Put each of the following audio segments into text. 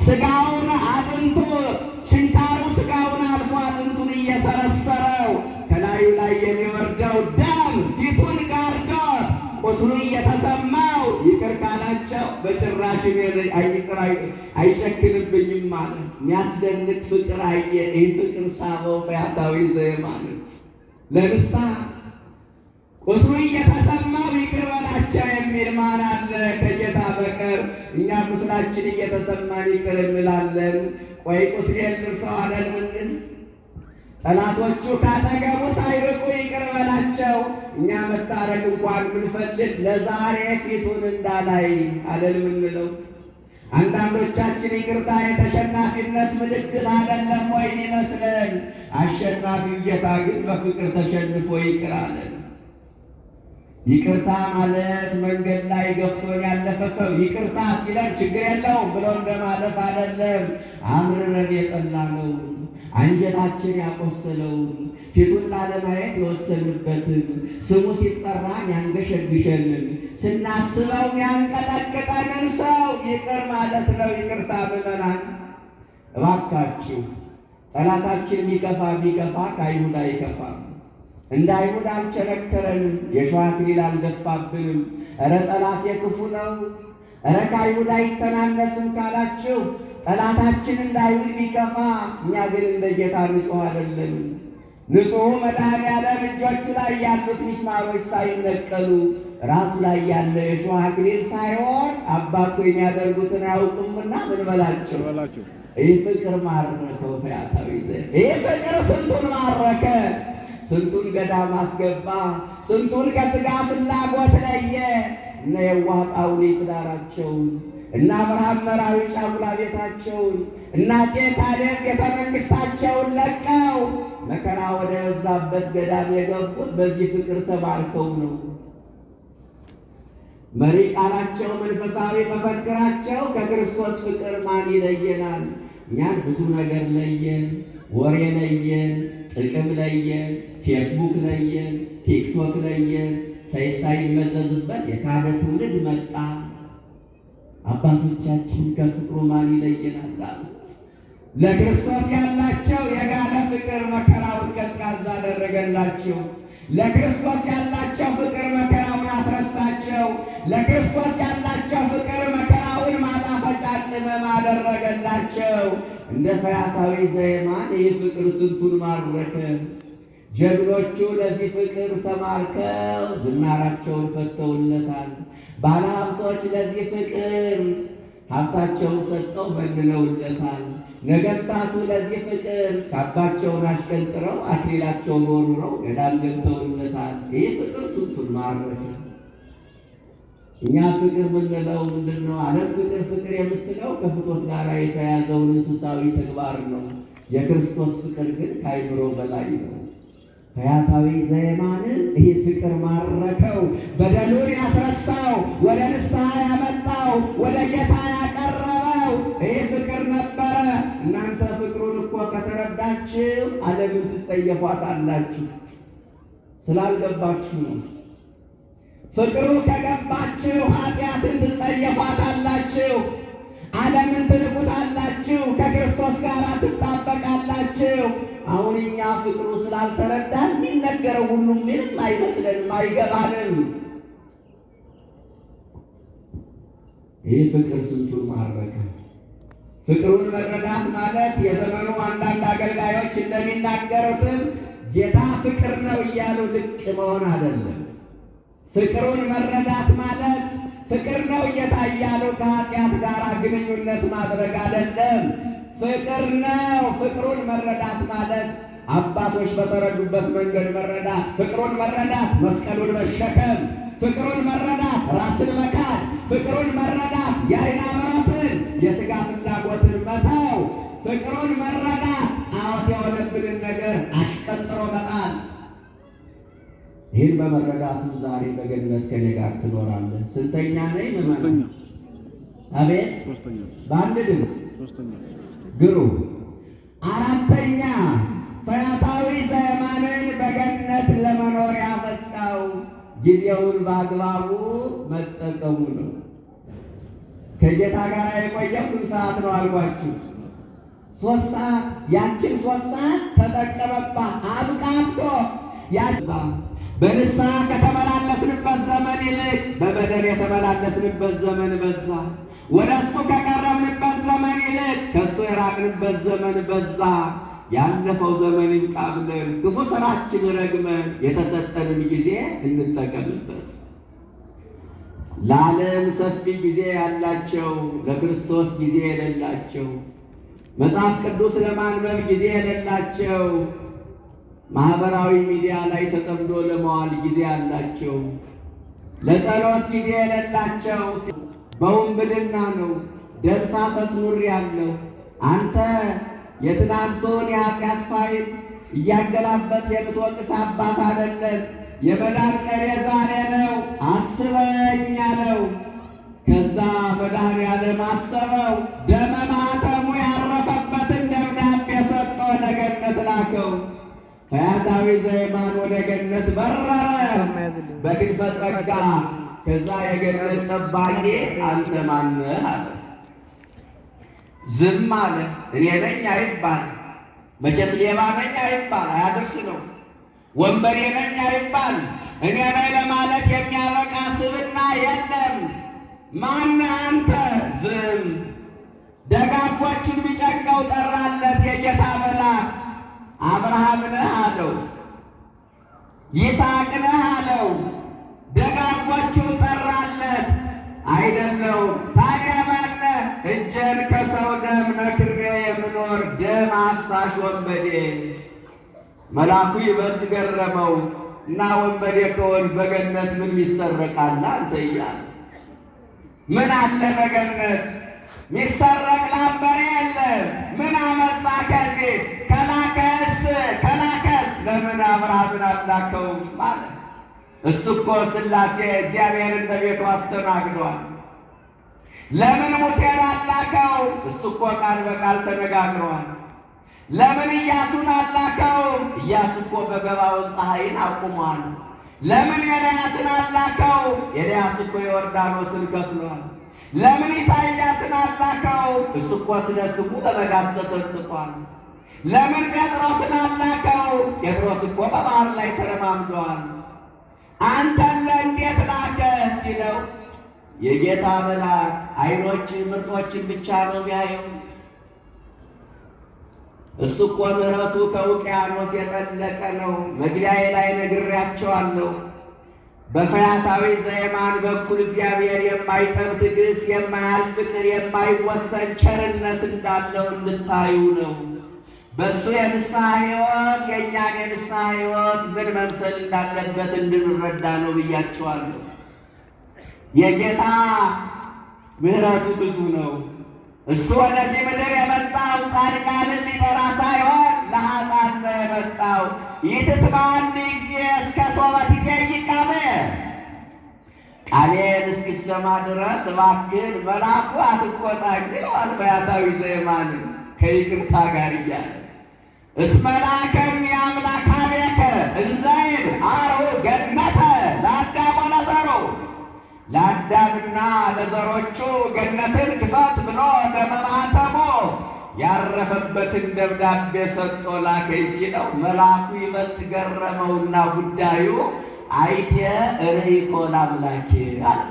ስጋውን አጥንቱ ችንካሩ ስጋውን አልፎ አጥንቱን እየሰረሰረው ከላዩ ላይ የሚወርደው ደም ፊቱን ጋርዶት ቁስሉ እየተሰማው ይቅር ካላቸው በጭራሽ ይቅር አይጨክንብኝም ማለት የሚያስደንቅ ፍቅር አየ። ይህ ፍቅር ሳበው ፈያታዊ ዘየማንት ለንስሐ ቁስሉ እየተሰማው ይቅር በላቸው የሚል ማን አለ ከጌታ በቀር? እኛ ቁስላችን እየተሰማን ይቅር እንላለን። ቆይ ቁስሌን ልርሰው አለን ምንድን ጠላቶቹ ካጠገቡ ሳይርቁ ይቅር በላቸው። እኛ መታረቅ እንኳን ብንፈልግ ለዛሬ ፊቱን እንዳላይ አለን ምንለው። አንዳንዶቻችን ይቅርታ የተሸናፊነት ምልክት አይደለም ወይ ይመስለን? አሸናፊው ጌታ ግን በፍቅር ተሸንፎ ይቅር አለን። ይቅርታ ማለት መንገድ ላይ ገፍቶን ያለፈ ሰው ይቅርታ ሲለን ችግር የለውም ብሎ እንደማለፍ አይደለም። አምርረን የጠላነውን አንጀታችን ያቆሰለውን ፊቱን ላለማየት የወሰንበትን ስሙ ሲጠራን ያንገሸግሸንን ስናስበው ያንቀጠቅጠንን ሰው ይቅር ማለት ነው ይቅርታ። ምዕመናን እባካችሁ ጠላታችን ቢከፋ ከአይሁድ አይከፋም። እንደ አይሁድ አልቸነከረንም፣ የሸዋ አክሊል አልደፋብንም። እረ ጠላት የክፉ ነው፣ እረ ከአይሁድ አይተናነስም ካላችሁ ጠላታችን እንደ አይሁድ ቢከፋ፣ እኛ ግን እንደ ጌታ ንጹሕ አይደለንም። ንጹሑ መድኃኔዓለም እጆቹ ላይ ያሉት ሚስማሮች ሳይነቀሉ ራሱ ላይ ያለ የሸዋ አክሊል ሳይሆን አባቱ የሚያደርጉትን አያውቁምና ምን በላቸው። ይህ ፍቅር ማረከው ፈያታዊ ዘ ይህ ፍቅር ስንቱን ማረከ፣ ስንቱን ገዳም አስገባ፣ ስንቱን ከሥጋ ፍላጎት ለየ። እነ የዋህ ጳውሊ ትዳራቸውን፣ እነ አብርሃም መራዊ ጫጉላ ቤታቸውን፣ እነ አፄ ካሌብ ቤተ መንግሥታቸውን ለቀው መከራ ወደ በዛበት ገዳም የገቡት በዚህ ፍቅር ተባርከው ነው። መሪ ቃላቸው፣ መንፈሳዊ መፈክራቸው ከክርስቶስ ፍቅር ማን ይለየናል? እኛን ብዙ ነገር ለየን፣ ወሬ ለየን፣ ጥቅም ለየን፣ ፌስቡክ ለየን፣ ቲክቶክ ለየን። ሳይመዘዝበት የካደ ትውልድ መጣ። አባቶቻችን ከፍቅሩ ማን ይለየናል አሉት። ለክርስቶስ ያላቸው የጋለ ፍቅር መከራውን ቀዝቃዛ አደረገላቸው። ለክርስቶስ ያላቸው ፍቅር መከራውን አስረሳቸው። ለክርስቶስ ያላቸው ፍቅር መከራውን ማጣፈጫ ቅመም አደረገላቸው። እንደ ፈያታዊ ዘየማን ይህ ፍቅር ስንቱን ማረከ። ጀግኖቹ ለዚህ ፍቅር ተማርከው ዝናራቸውን ፈተውለታል። ባለሀብቶች ለዚህ ፍቅር ሀብታቸውን ሰጠው መንነውለታል። ነገሥታቱ ለዚህ ፍቅር ካባቸውን አሽቀንጥረው አክሊላቸውን ወርውረው ገዳም ገብተውለታል። ይህ ፍቅር ስንቱን ማረከ። እኛ ፍቅር ምንለው ምንድን ነው? ዓለም ፍቅር የምትለው ከፍቶት ጋር የተያዘውን እንስሳዊ ተግባር ነው። የክርስቶስ ፍቅር ግን ከአይምሮ በላይ ነው። ፈያታዊ ዘየማንን ይህ ፍቅር ማረከው። በደሉን ያስረሳው፣ ወደ ንስሐ ያመጣው፣ ወደ ጌታ ያቀረበው ይህ ፍቅር ነበረ። እናንተ ፍቅሩን እኮ ከተረዳችሁ ዓለምን ትጸየፏታላችሁ። ስላልገባችሁ ነው። ፍቅሩ ከገባችሁ ኃጢአትን ትጸየፏታላችሁ፣ ዓለምን ትንቁታላችሁ፣ ከክርስቶስ ጋር ትጣበቃላችሁ። አሁን እኛ ፍቅሩ ስላልተረዳን የሚነገረው ሁሉ ምንም አይመስለንም፣ አይገባንም። ይህ ፍቅር ስንቱን ማረከ። ፍቅሩን መረዳት ማለት የዘመኑ አንዳንድ አገልጋዮች እንደሚናገሩትም ጌታ ፍቅር ነው እያሉ ልቅ መሆን አይደለም። ፍቅሩን መረዳት ማለት ፍቅር ነው ጌታ እያሉ ከኃጢአት ጋር ግንኙነት ማድረግ አይደለም። ፍቅር ነው። ፍቅሩን መረዳት ማለት አባቶች በተረዱበት መንገድ መረዳት። ፍቅሩን መረዳት መስቀሉን መሸከም፣ ፍቅሩን መረዳት ራስን መካድ፣ ፍቅሩን መረዳት የዓይን አምሮትን የሥጋ ፍላጎትን መተው፣ ፍቅሩን መረዳት ጣዖት የሆነብንን ነገር አሽቀንጥሮ መጣል። ይህን በመረዳቱ ዛሬ በገነት ከኔ ጋር ትኖራለህ። ስንተኛ ነኝ? ሶስተኛ። አቤት በአንድ ድምፅ ግሩም። አራተኛ ፈያታዊ ዘየማንን በገነት ለመኖር ያበቃው ጊዜውን በአግባቡ መጠቀሙ ነው። ከጌታ ጋር የቆየው ስንት ሰዓት ነው አልኳችሁ? 3 ሰዓት። ያችን 3 ሰዓት ተጠቀመባት አብቃቅቶ። ያዛ በንስሐ ከተመላለስንበት ዘመን ይልቅ በበደል የተመላለስንበት ዘመን በዛ። ወደ እሱ ከቀረብንበት ዘመን ይልቅ ከእሱ የራቅንበት ዘመን በዛ። ያለፈው ዘመን ይብቃ ብለን ክፉ ሥራችን ረግመን የተሰጠንን ጊዜ እንጠቀምበት። ለዓለም ሰፊ ጊዜ ያላቸው ለክርስቶስ ጊዜ የሌላቸው፣ መጽሐፍ ቅዱስ ለማንበብ ጊዜ የሌላቸው፣ ማህበራዊ ሚዲያ ላይ ተጠምዶ ለመዋል ጊዜ ያላቸው፣ ለጸሎት ጊዜ የሌላቸው በውንብድና ነው ደምሳ ተስኑር ያለው። አንተ የትናንቱን የኃጢአት ፋይል እያገላበት የምትወቅስ አባት አይደለም። የመዳን ቀን የዛሬ ነው፣ አስበኝ አለው። ከዛ መድኃኔዓለም አሰበው። ደመ ማኅተሙ ያረፈበትን ደብዳቤ ሰጥቶ ወደ ገነት ላከው። ፈያታዊ ዘየማን ወደ ገነት በረረ በክንፈ ጸጋ። ከዛ የገነት ጠባቂ አንተ ማነህ አለ። ዝም አለ። እኔ ነኝ አይባል፣ መቼስ ሌባ ነኝ አይባል፣ አያደርስ ነው። ወንበዴ ነኝ አይባል፣ እኔ ነኝ ለማለት የሚያበቃ ስብና የለም። ማነህ አንተ? ዝም። ደጋጎችን ቢጨንቀው ጠራለት የጌታ መልአክ። አብርሃም ነህ አለው፣ ይስሐቅ ነህ አለው። ደጋጎቹን ጠራለት። አይደለውም። ታዲያ ማነህ? እጄን ከሰው ደም ነክሬ የምኖር ደም አፍሳሽ ወንበዴ። መልአኩ ይበልጥ ገረመው እና ወንበዴ ከሆንክ በገነት ምን ይሰረቃል አንተ እያለ ምን አለ በገነት ሚሰረቅ ላምበሬ የለም። ምን አመጣ ከዚህ? ከላከስ ለምን አብርሃምን አላከውም ማለት? እሱ እኮ ሥላሴ እግዚአብሔርን በቤቱ አስተናግዷል። ለምን ሙሴን አላከው? እሱ እኮ ቃል በቃል ተነጋግሯል። ለምን ኢያሱን አላከው? ኢያሱ እኮ በገባውን ፀሐይን አቁሟል። ለምን ኤልያስን አላከው? ኤልያስ እኮ ዮርዳኖስን ከፍሏል። ለምን ኢሳይያስን አላከው? እሱ እኮ ስለ ስሙ በመዳስ ተሰንጥቋል። ለምን ጴጥሮስን አላከው? ጴጥሮስ እኮ በባህር ላይ ተረማምዷል። አንተን ለእንዴት ላከ ሲለው የጌታ መልአክ ዓይኖች ምርጦችን ብቻ ነው የሚያየው። እሱ እኮ ምሕረቱ ከውቅያኖስ የጠለቀ ነው። መግቢያዬ ላይ ነግሬያቸዋለሁ። በፈያታዊ ዘየማን በኩል እግዚአብሔር የማይጠብ ትዕግሥት፣ የማያልፍ ፍቅር፣ የማይወሰን ቸርነት እንዳለው እንድታዩ ነው። በእሱ የንስሐ ሕይወት የእኛን የንስሐ ሕይወት ምን መምሰል እንዳለበት እንድንረዳ ነው ብያቸዋለሁ። የጌታ ምሕረቱ ብዙ ነው። እሱ ወደዚህ ምድር የመጣው ጻድቃንን ሊጠራ ሳይሆን ለኃጥአን ነው የመጣው። ይትትባኒ ጊዜ እስከ ሶበት ይጠይቃል። ቃሌን እስክሰማ ድረስ እባክህን መልአኩ አትቆጣኝ ይለዋል ፈያታዊ ዘየማንን ከይቅርታ ጋር እያለ እስመ ላከኒ አምላከ ቤከ እንዘይብ አርሁ ገነተ ለአዳም ወለዘሩ። ለአዳምና ለዘሮቹ ገነትን ክፈት ብሎ ደመ ማኅተሙ ያረፈበትን ደብዳቤ ሰጥቶ ላከኝ ሲለው መልአኩ ይበልጥ ገረመውና ጉዳዩ አይቴ ርኢኮ ለአምላኬ አለ።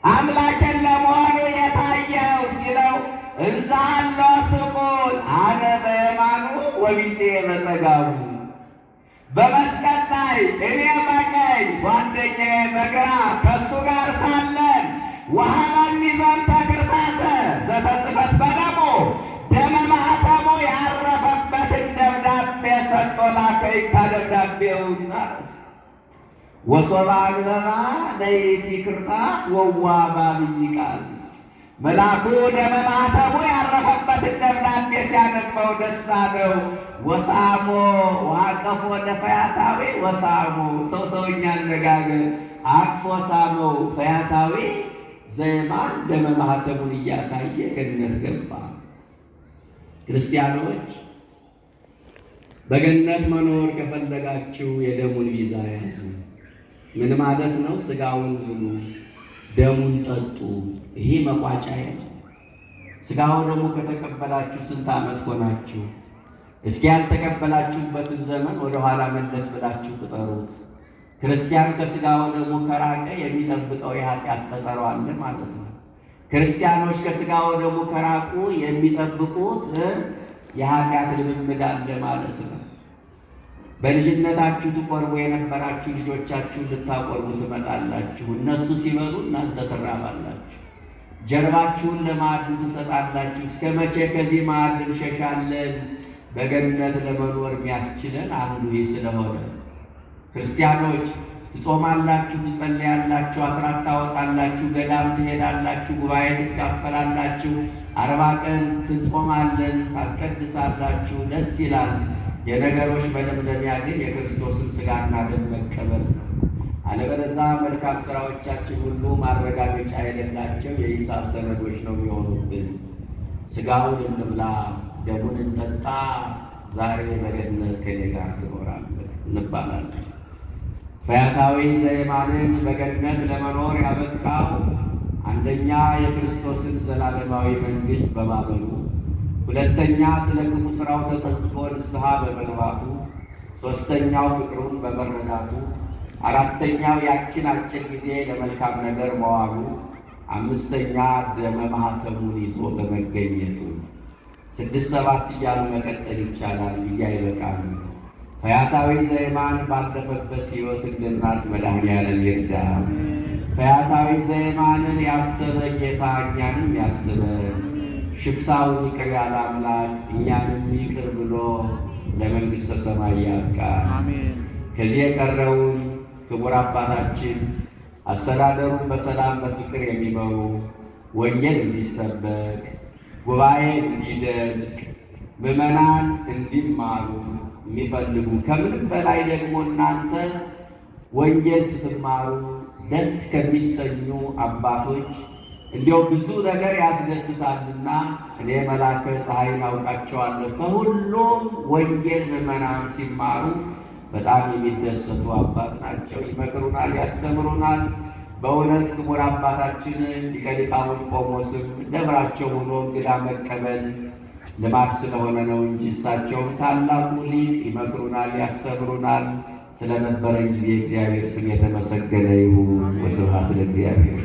አምላኬን ለመሆኑ የታየው ሲለው እንዛሎ ስቁል አነ በየማኑ ወቢሴ በጸጋሙ። በመስቀል ላይ እኔ በቀኝ ጓደኛዬ በግራ ከእሱ ጋር ሳለን ወሀበኒ ዘንተ ክርታሰ ዘተጽሕፈት በደሙ ደመ ማኅተሙ ያረፈበትን ደብዳቤ ሰጥቶ ላከኝ። ከደብዳቤውና ወሶበ አንበባ ለይእቲ ክርታስ ወዋባ ብይ ቃል። መልአኩ ደመ ማኅተሙ ያረፈበትን ደብዳቤ ሲያነበው ደስ አለው። ወሳሞ ዋቀፎ ለፈያታዊ ወሳሞ፣ ሰውኛ አነጋገር አቅፎ ሳመው። ፈያታዊ ዘየማን ደመ ማኅተሙን እያሳየ ገነት ገባ። ክርስቲያኖች በገነት መኖር ከፈለጋችሁ የደሙን ቪዛ ያዙ። ምን ማለት ነው? ሥጋውን ብሉ፣ ደሙን ጠጡ። ይሄ መቋጫዬ ነው። ሥጋው ደግሞ ከተቀበላችሁ ስንት ዓመት ሆናችሁ? እስኪ ያልተቀበላችሁበትን ዘመን ወደኋላ መለስ ብላችሁ ቁጠሩት። ክርስቲያን ከሥጋው ደግሞ ከራቀ የሚጠብቀው የኃጢአት ቀጠሮ አለ ማለት ነው። ክርስቲያኖች ከሥጋው ደግሞ ከራቁ የሚጠብቁት የኃጢአት ልምምድ አለ ማለት ነው። በልጅነታችሁ ትቆርቡ የነበራችሁ ልጆቻችሁን ልታቆርቡ ትመጣላችሁ። እነሱ ሲበሉ እናንተ ትራባላችሁ። ጀርባችሁን ለማዕዱ ትሰጣላችሁ። እስከ መቼ ከዚህ ማዕድ እንሸሻለን? በገነት ለመኖር የሚያስችለን አንዱ ይህ ስለሆነ ክርስቲያኖች ትጾማላችሁ፣ ትጸልያላችሁ፣ አስራት ታወጣላችሁ፣ ገዳም ትሄዳላችሁ፣ ጉባኤ ትካፈላላችሁ፣ 40 ቀን ትጾማለን፣ ታስቀድሳላችሁ። ደስ ይላል። የነገሮች መደምደሚያ ግን የክርስቶስን ሥጋና ደም መቀበል ነው። አለበለዚያ መልካም ሥራዎቻችን ሁሉ ማረጋገጫ የሌላቸው የሂሳብ ሰነዶች ነው የሚሆኑብን። ሥጋውን እንብላ፣ ደሙን እንጠጣ፣ ዛሬ በገነት ከኔ ጋር ትኖራለህ እንባላለን። ፈያታዊ ዘየማንን በገነት ለመኖር ያበቃው አንደኛ የክርስቶስን ዘላለማዊ መንግሥት በማመኑ፣ ሁለተኛ ስለ ክፉ ሥራው ተጸጽቶ ንስሐ በመግባቱ፣ ሦስተኛው ፍቅሩን በመረዳቱ፣ አራተኛው ያችን አጭር ጊዜ ለመልካም ነገር መዋሉ፣ አምስተኛ ደመ ማኅተሙን ይዞ በመገኘቱ። 6 7 እያሉ መቀጠል ይቻላል፣ ጊዜ አይበቃም። ፈያታዊ ዘየማን ባለፈበት ሕይወት እንድናልፍ መድኃኔዓለም ይርዳ። ፈያታዊ ዘየማንን ያሰበ ጌታ እኛንም ያስበን። ሽፍታውን ይቅር ያለ አምላክ እኛንም ይቅር ብሎ ለመንግሥተ ሰማይ ያብቃን። ከዚህ የቀረውን ክቡር አባታችን አስተዳደሩን በሰላም በፍቅር የሚመሩ ወንጌል እንዲሰበክ፣ ጉባኤ እንዲደንቅ፣ ምዕመናን እንዲማሩ የሚፈልጉ ከምንም በላይ ደግሞ እናንተ ወንጌል ስትማሩ ደስ ከሚሰኙ አባቶች እንዲያው ብዙ ነገር ያስደስታልና እኔ መላከ ፀሐይን አውቃቸዋለሁ። ከሁሉም ወንጌል ምዕመናን ሲማሩ በጣም የሚደሰቱ አባት ናቸው። ይመክሩናል፣ ያስተምሩናል። በእውነት ክቡር አባታችን ሊቀ ሊቃውንት ቆሞስም ደብራቸው ሆኖ እንግዳ መቀበል ልማድ ስለሆነ ነው እንጂ እሳቸውም ታላቁ ሊቅ ይመክሩናል፣ ያስተምሩናል። ስለነበረን ጊዜ እግዚአብሔር ስም የተመሰገነ ይሁን። ወስብሐት ለእግዚአብሔር።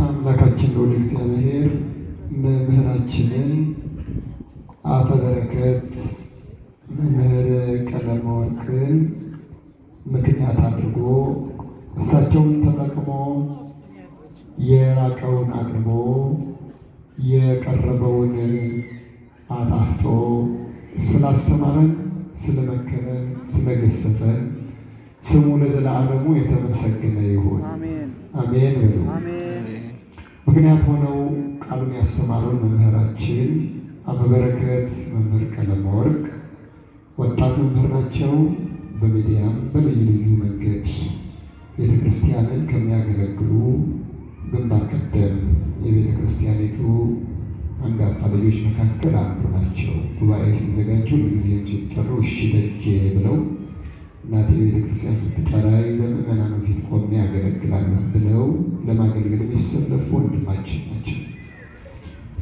አምላካችን ልዑል እግዚአብሔር መምህራችንን አፈ በረከት መምህር ቀለመወርቅን ምክንያት አድርጎ እሳቸውን ተጠቅሞ የራቀውን አቅርቦ የቀረበውን አጣፍጦ ስላስተማረን፣ ስለመከረን፣ ስለገሰጸን ስሙ ለዘላለሙ የተመሰገነ ይሁን። አሜን በሉ። ምክንያት ሆነው ቃሉን ያስተማሩን መምህራችን አፈ በረከት መምህር ቀለመወርቅ ወጣት መምህር ናቸው። በሚዲያም በልዩ ልዩ መንገድ ቤተ ክርስቲያንን ከሚያገለግሉ ግንባር ቀደም የቤተ ክርስቲያኒቱ አንጋፋ ልጆች መካከል አንዱ ናቸው። ጉባኤ ሲዘጋጁ ሁልጊዜም ሲጠሩ እሺ ደጄ ብለው እናቴ ቤተ ክርስቲያን ስትጠራይ በምዕመናኑ ፊት ቆሜ ያገለግላለሁ ብለው ለማገልገል የሚሰለፉ ወንድማችን ናቸው።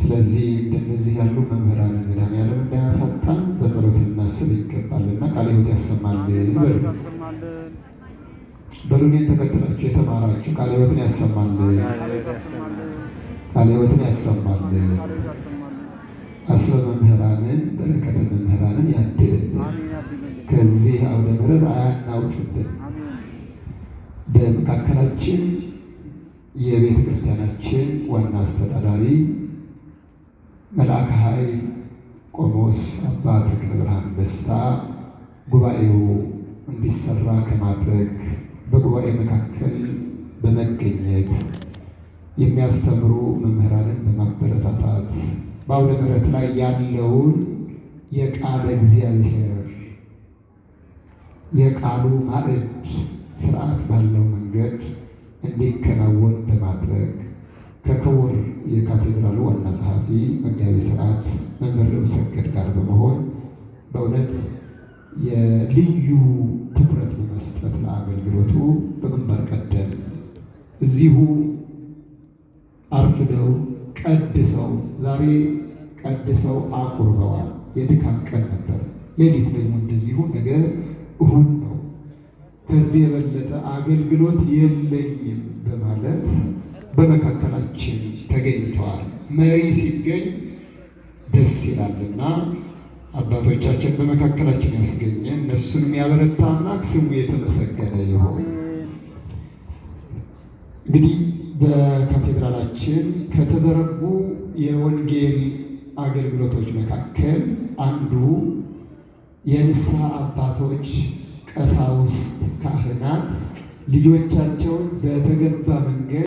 ስለዚህ እንደነዚህ ያሉ መምህራንን መድኃኔዓለም እንዳያሳጣን በጸሎት ልናስብ ይገባልና ቃለ ሕይወት ያሰማልን በሉ። በሉኔን ተከትላችሁ የተማራችሁ ቃለ ሕይወትን ያሰማልን፣ ቃለ ሕይወትን ያሰማልን። አስበ መምህራንን በረከተ መምህራንን ያድልልን፣ ከዚህ አውደ ምሕረት አያናውጽብን። በመካከላችን የቤተ ክርስቲያናችን ዋና አስተዳዳሪ መልአከ ኃይል ቆሞስ አባ ተክለ ብርሃን ደስታ ጉባኤው እንዲሰራ ከማድረግ በጉባኤ መካከል በመገኘት የሚያስተምሩ መምህራንን በማበረታታት በአውደ ምሕረት ላይ ያለውን የቃለ እግዚአብሔር የቃሉ ማዕድ ስርዓት ባለው መንገድ እንዲከናወን በማድረግ ከክቡር የካቴድራሉ ዋና ጸሐፊ መጋቤ ሥርዓት መምህር ልዑል ሰገድ ጋር በመሆን በእውነት የልዩ ትኩረት በመስጠት ለአገልግሎቱ በግንባር ቀደም እዚሁ አርፍደው ቀድሰው ዛሬ ቀድሰው አቁርበዋል። የድካም ቀን ነበር። ሌሊት ደግሞ እንደዚሁ ነገ እሁድ ነው፣ ከዚህ የበለጠ አገልግሎት የለኝም በማለት በመካከላችን ተገኝተዋል። መሪ ሲገኝ ደስ ይላልና አባቶቻችን በመካከላችን ያስገኘ እነሱን የሚያበረታ አምላክ ስሙ የተመሰገነ ይሁን። እንግዲህ በካቴድራላችን ከተዘረጉ የወንጌል አገልግሎቶች መካከል አንዱ የንስሐ አባቶች፣ ቀሳውስት፣ ካህናት ልጆቻቸውን በተገባ መንገድ